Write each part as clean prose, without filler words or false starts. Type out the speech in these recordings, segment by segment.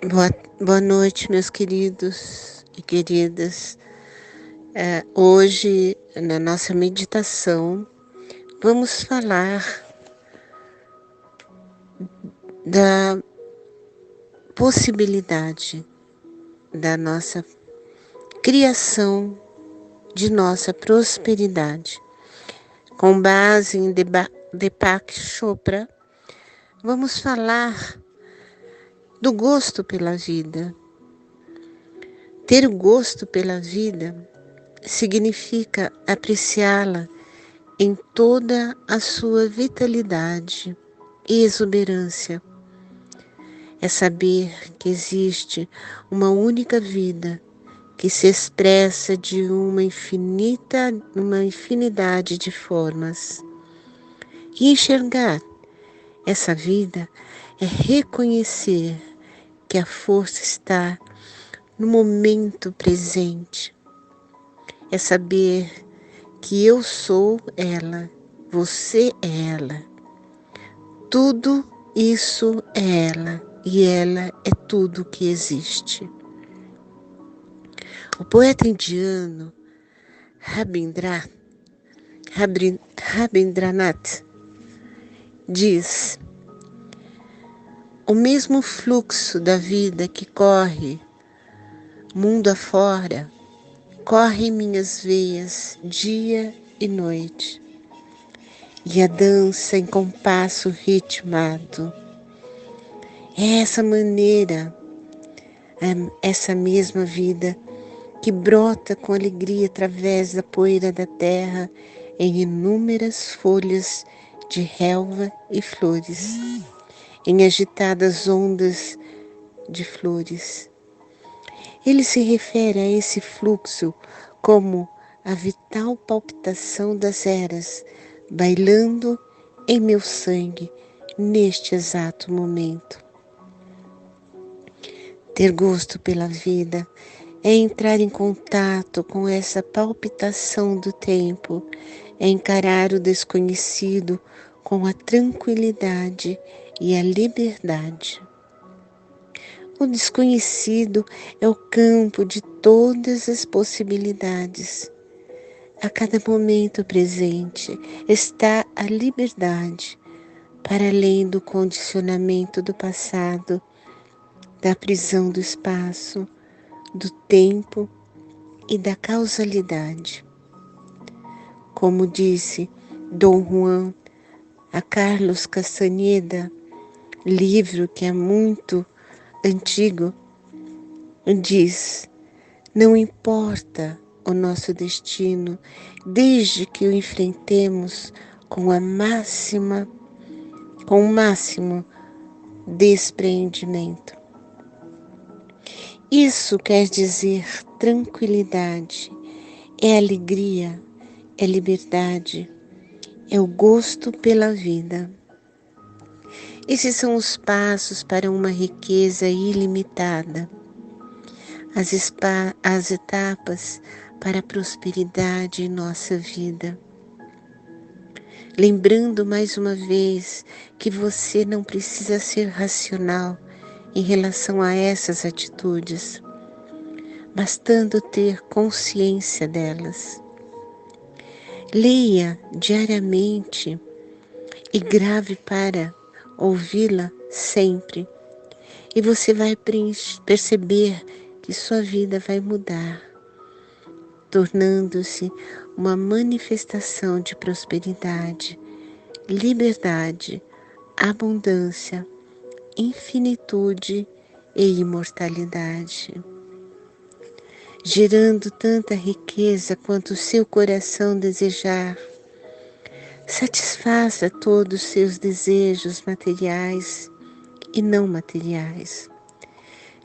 Boa noite, meus queridos e queridas. Hoje, na nossa meditação, vamos falar da possibilidade da nossa criação, de nossa prosperidade. Com base em Deepak Chopra, vamos falar do gosto pela vida. Ter o gosto pela vida significa apreciá-la em toda a sua vitalidade e exuberância. É saber que existe uma única vida que se expressa de uma infinidade de formas. E enxergar essa vida é reconhecer que a força está no momento presente. É saber que eu sou ela, você é ela. Tudo isso é ela e ela é tudo que existe. O poeta indiano Rabindranath diz: o mesmo fluxo da vida que corre mundo afora, corre em minhas veias dia e noite. E a dança em compasso ritmado. É essa maneira, essa mesma vida que brota com alegria através da poeira da terra em inúmeras folhas de relva e flores, em agitadas ondas de flores. Ele se refere a esse fluxo como a vital palpitação das eras, bailando em meu sangue neste exato momento. Ter gosto pela vida é entrar em contato com essa palpitação do tempo, é encarar o desconhecido com a tranquilidade e a liberdade. O desconhecido é o campo de todas as possibilidades. A cada momento presente está a liberdade, para além do condicionamento do passado, da prisão do espaço, do tempo e da causalidade. Como disse Dom Juan a Carlos Castaneda, livro que é muito antigo, diz: não importa o nosso destino, desde que o enfrentemos com o máximo despreendimento. Isso quer dizer tranquilidade, é alegria, é liberdade, é o gosto pela vida. Esses são os passos para uma riqueza ilimitada, as etapas para a prosperidade em nossa vida. Lembrando mais uma vez que você não precisa ser racional em relação a essas atitudes, bastando ter consciência delas. Leia diariamente e grave para ouvi-la sempre, e você vai perceber que sua vida vai mudar, tornando-se uma manifestação de prosperidade, liberdade, abundância, infinitude e imortalidade, gerando tanta riqueza quanto o seu coração desejar. Satisfaça todos os seus desejos materiais e não materiais.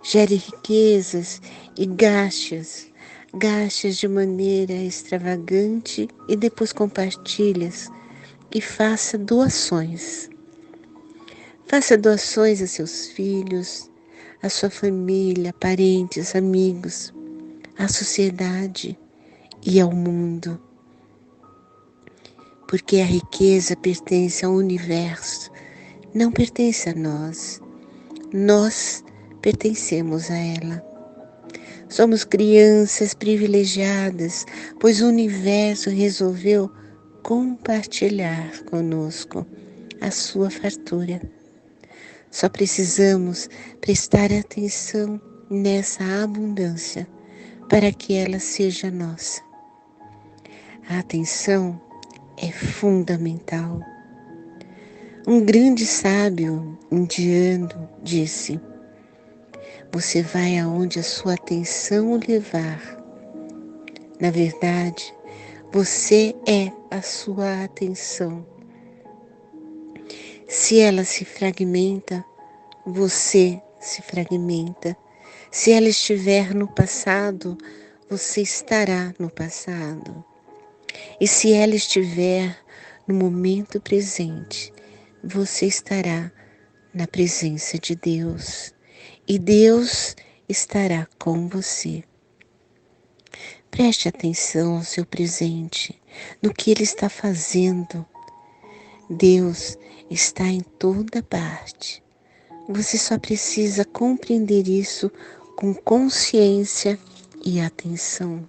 Gere riquezas e gaste-as de maneira extravagante e depois compartilhe-as e faça doações. Faça doações a seus filhos, a sua família, parentes, amigos, à sociedade e ao mundo. Porque a riqueza pertence ao universo, não pertence a nós. Nós pertencemos a ela. Somos crianças privilegiadas, pois o universo resolveu compartilhar conosco a sua fartura. Só precisamos prestar atenção nessa abundância para que ela seja nossa. A atenção é fundamental. Um grande sábio indiano disse: você vai aonde a sua atenção o levar. Na verdade, você é a sua atenção. Se ela se fragmenta, você se fragmenta. Se ela estiver no passado, você estará no passado. E se ela estiver no momento presente, você estará na presença de Deus. E Deus estará com você. Preste atenção ao seu presente, no que Ele está fazendo. Deus está em toda parte. Você só precisa compreender isso com consciência e atenção.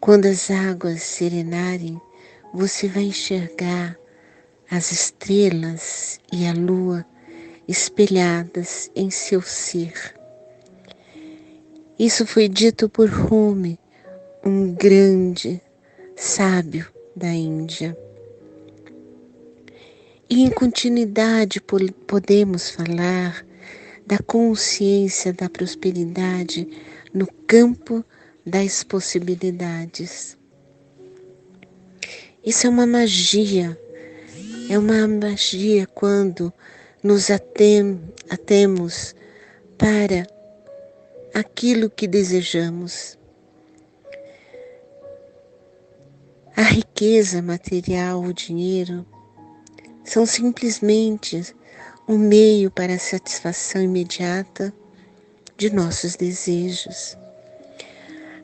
Quando as águas serenarem, você vai enxergar as estrelas e a lua espelhadas em seu ser. Isso foi dito por Rumi, um grande sábio da Índia. E em continuidade podemos falar da consciência da prosperidade no campo das possibilidades. Isso é uma magia quando nos atemos para aquilo que desejamos. A riqueza material, o dinheiro, são simplesmente um meio para a satisfação imediata de nossos desejos.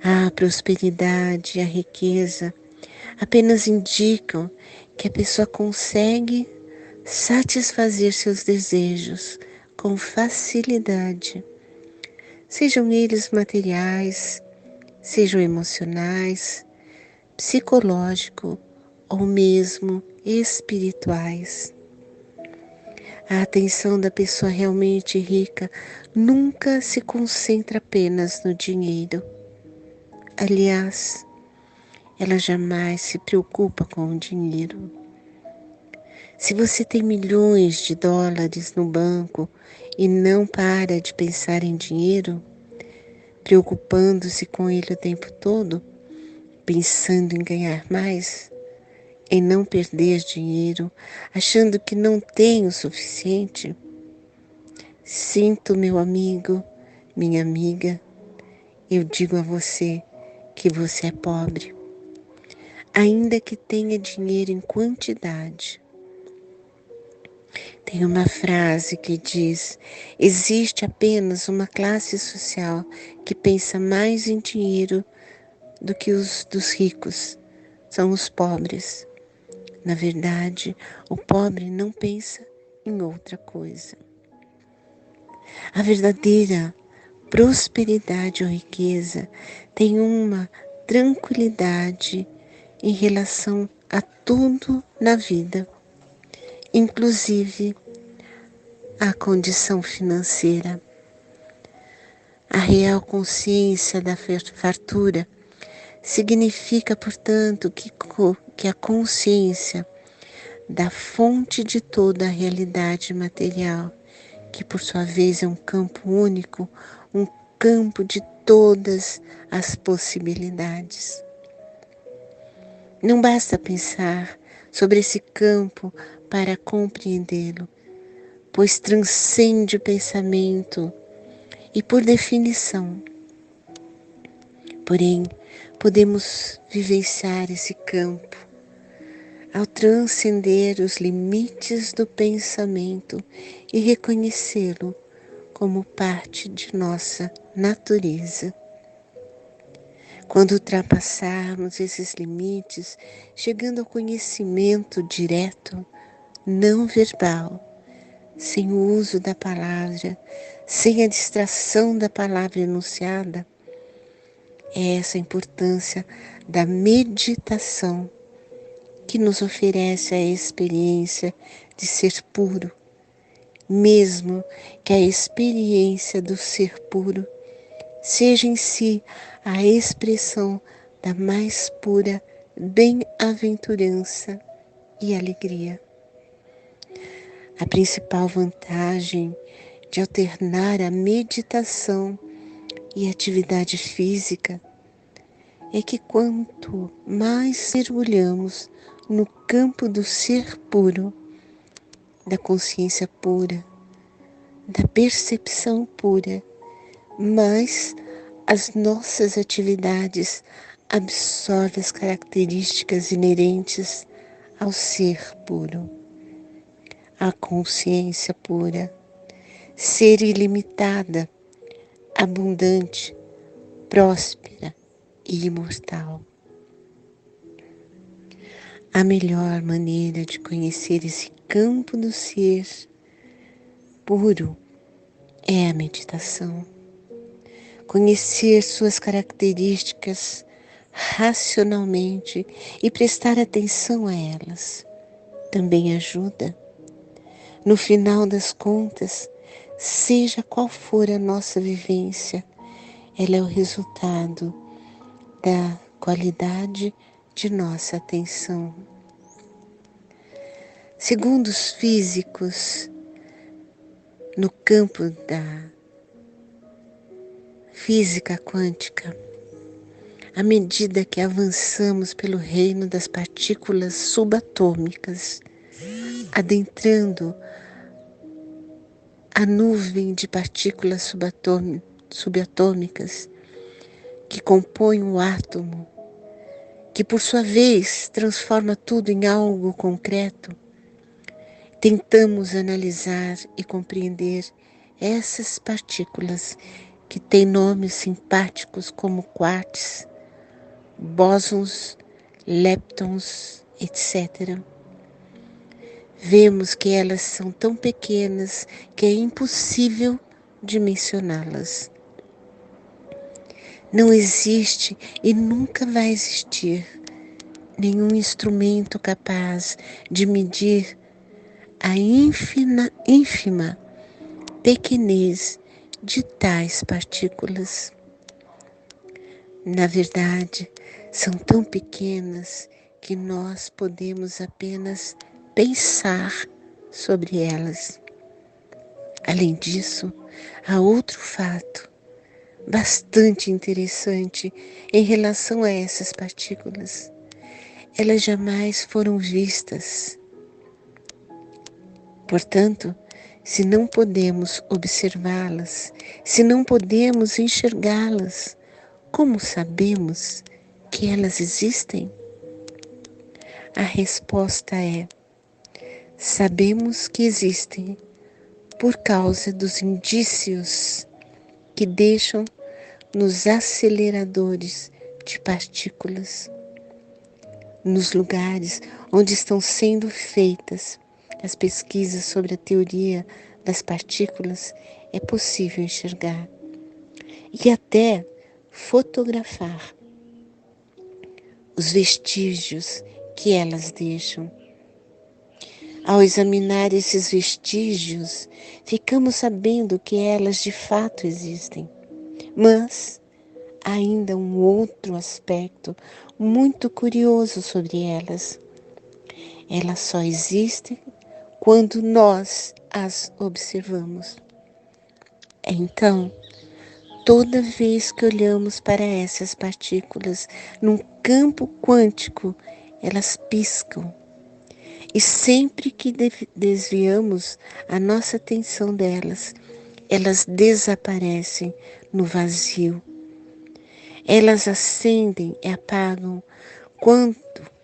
A prosperidade e a riqueza apenas indicam que a pessoa consegue satisfazer seus desejos com facilidade, sejam eles materiais, sejam emocionais, psicológicos ou mesmo espirituais. A atenção da pessoa realmente rica nunca se concentra apenas no dinheiro. Aliás, ela jamais se preocupa com o dinheiro. Se você tem milhões de dólares no banco e não para de pensar em dinheiro, preocupando-se com ele o tempo todo, pensando em ganhar mais, em não perder dinheiro, achando que não tem o suficiente, sinto, meu amigo, minha amiga, eu digo a você que você é pobre, ainda que tenha dinheiro em quantidade. Tem uma frase que diz: existe apenas uma classe social que pensa mais em dinheiro do que os dos ricos, são os pobres. Na verdade, o pobre não pensa em outra coisa. A verdadeira prosperidade ou riqueza tem uma tranquilidade em relação a tudo na vida, inclusive a condição financeira. A real consciência da fartura significa, portanto, que a consciência da fonte de toda a realidade material, que por sua vez é um campo único, um campo de todas as possibilidades. Não basta pensar sobre esse campo para compreendê-lo, pois transcende o pensamento e, por definição. Porém, podemos vivenciar esse campo ao transcender os limites do pensamento e reconhecê-lo como parte de nossa natureza. Quando ultrapassarmos esses limites, chegando ao conhecimento direto, não verbal, sem o uso da palavra, sem a distração da palavra enunciada. É essa a importância da meditação que nos oferece a experiência de ser puro, mesmo que a experiência do ser puro seja em si a expressão da mais pura bem-aventurança e alegria. A principal vantagem de alternar a meditação e a atividade física é que quanto mais mergulhamos no campo do ser puro, da consciência pura, da percepção pura, mais as nossas atividades absorvem as características inerentes ao ser puro, à consciência pura, ser ilimitada, abundante, próspera e imortal. A melhor maneira de conhecer esse campo do ser puro é a meditação. Conhecer suas características racionalmente e prestar atenção a elas também ajuda. No final das contas, seja qual for a nossa vivência, ela é o resultado da qualidade de nossa atenção. Segundo os físicos, no campo da física quântica, à medida que avançamos pelo reino das partículas subatômicas, adentrando a nuvem de partículas subatômicas que compõem o átomo, que por sua vez transforma tudo em algo concreto, tentamos analisar e compreender essas partículas que têm nomes simpáticos como quarks, bósons, leptons, etc. Vemos que elas são tão pequenas que é impossível dimensioná-las. Não existe e nunca vai existir nenhum instrumento capaz de medir a ínfima pequenez de tais partículas. Na verdade, são tão pequenas que nós podemos apenas pensar sobre elas. Além disso, há outro fato bastante interessante em relação a essas partículas. Elas jamais foram vistas. Portanto, se não podemos observá-las, se não podemos enxergá-las, como sabemos que elas existem? A resposta é: sabemos que existem por causa dos indícios que deixam nos aceleradores de partículas, nos lugares onde estão sendo feitas as pesquisas sobre a teoria das partículas, é possível enxergar e até fotografar os vestígios que elas deixam. Ao examinar esses vestígios, ficamos sabendo que elas de fato existem. Mas há ainda um outro aspecto muito curioso sobre elas. Elas só existem quando nós as observamos. Então, toda vez que olhamos para essas partículas num campo quântico, elas piscam. E sempre que desviamos a nossa atenção delas, elas desaparecem no vazio. Elas acendem e apagam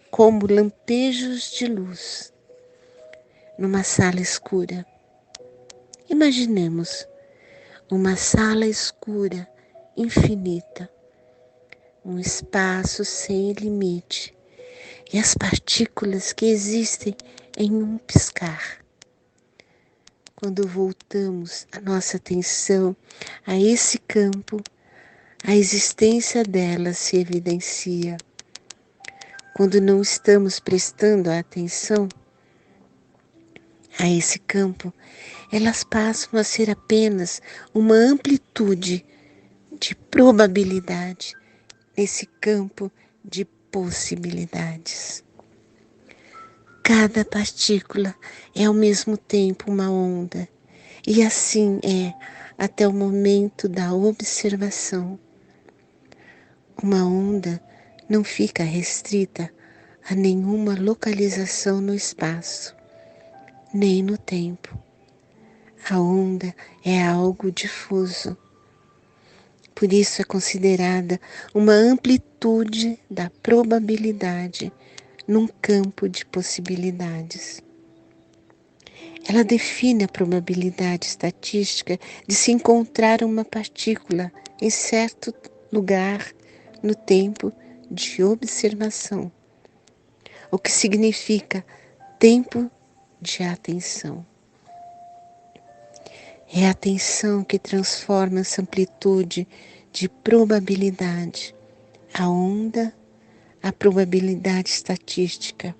como lampejos de luz numa sala escura. Imaginemos uma sala escura, infinita, um espaço sem limite, e as partículas que existem em um piscar. quando voltamos a nossa atenção a esse campo, a existência dela se evidencia. Quando não estamos prestando atenção a esse campo, elas passam a ser apenas uma amplitude de probabilidade nesse campo de possibilidades. Cada partícula é ao mesmo tempo uma onda, e assim é até o momento da observação. Uma onda não fica restrita a nenhuma localização no espaço, nem no tempo. A onda é algo difuso. Por isso é considerada uma amplitude da probabilidade num campo de possibilidades. Ela define a probabilidade estatística de se encontrar uma partícula em certo lugar no tempo de observação, o que significa tempo de atenção. É a atenção que transforma essa amplitude de probabilidade, a onda, a probabilidade estatística,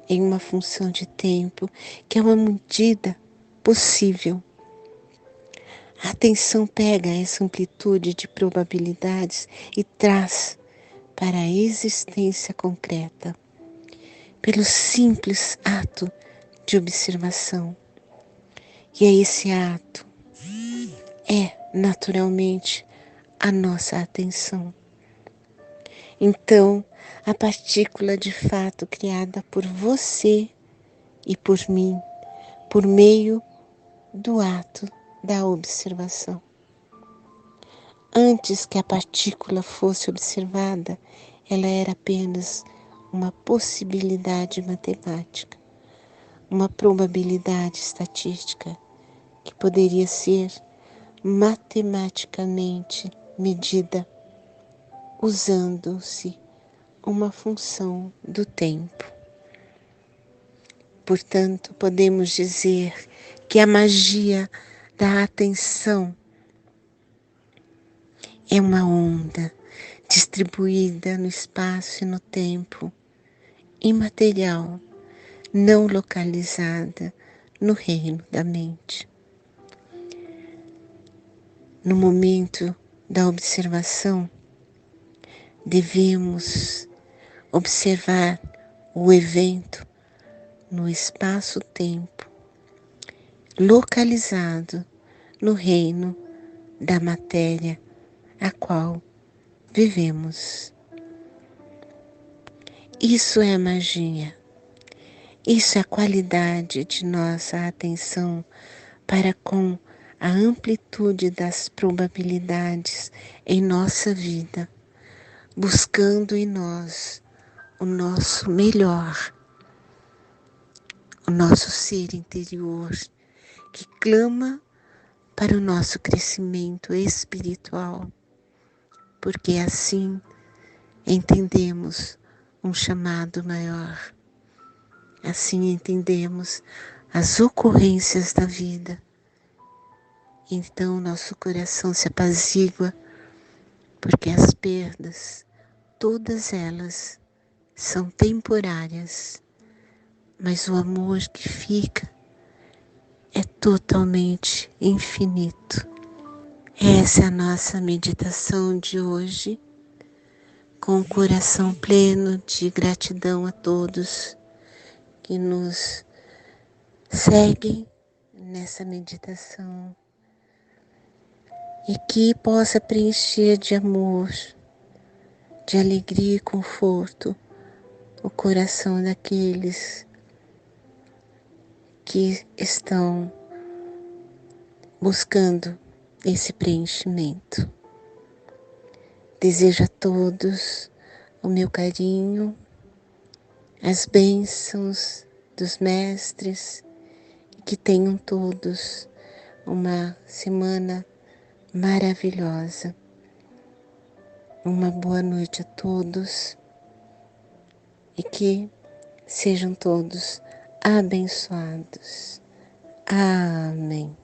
em uma função de tempo que é uma medida possível. A atenção pega essa amplitude de probabilidades e traz para a existência concreta, pelo simples ato de observação. E é esse ato é naturalmente a nossa atenção. Então, a partícula de fato criada por você e por mim, por meio do ato da observação. Antes que a partícula fosse observada, ela era apenas uma possibilidade matemática, uma probabilidade estatística que poderia ser matematicamente medida usando-se uma função do tempo. Portanto, podemos dizer que a magia da atenção é uma onda distribuída no espaço e no tempo, imaterial, não localizada no reino da mente. No momento da observação, devemos observar o evento no espaço-tempo, localizado no reino da matéria a qual vivemos. Isso é a magia. Isso é a qualidade de nossa atenção para com a amplitude das probabilidades em nossa vida, buscando em nós o nosso melhor, o nosso ser interior, que clama para o nosso crescimento espiritual, porque assim entendemos um chamado maior, assim entendemos as ocorrências da vida. Então nosso coração se apazigua, porque as perdas, todas elas, são temporárias, mas o amor que fica é totalmente infinito. Essa é a nossa meditação de hoje, com o coração pleno de gratidão a todos que nos seguem nessa meditação e que possa preencher de amor, de alegria e conforto o coração daqueles que estão buscando esse preenchimento. Desejo a todos o meu carinho, as bênçãos dos mestres, e que tenham todos uma semana maravilhosa. Uma boa noite a todos e que sejam todos abençoados. Amém.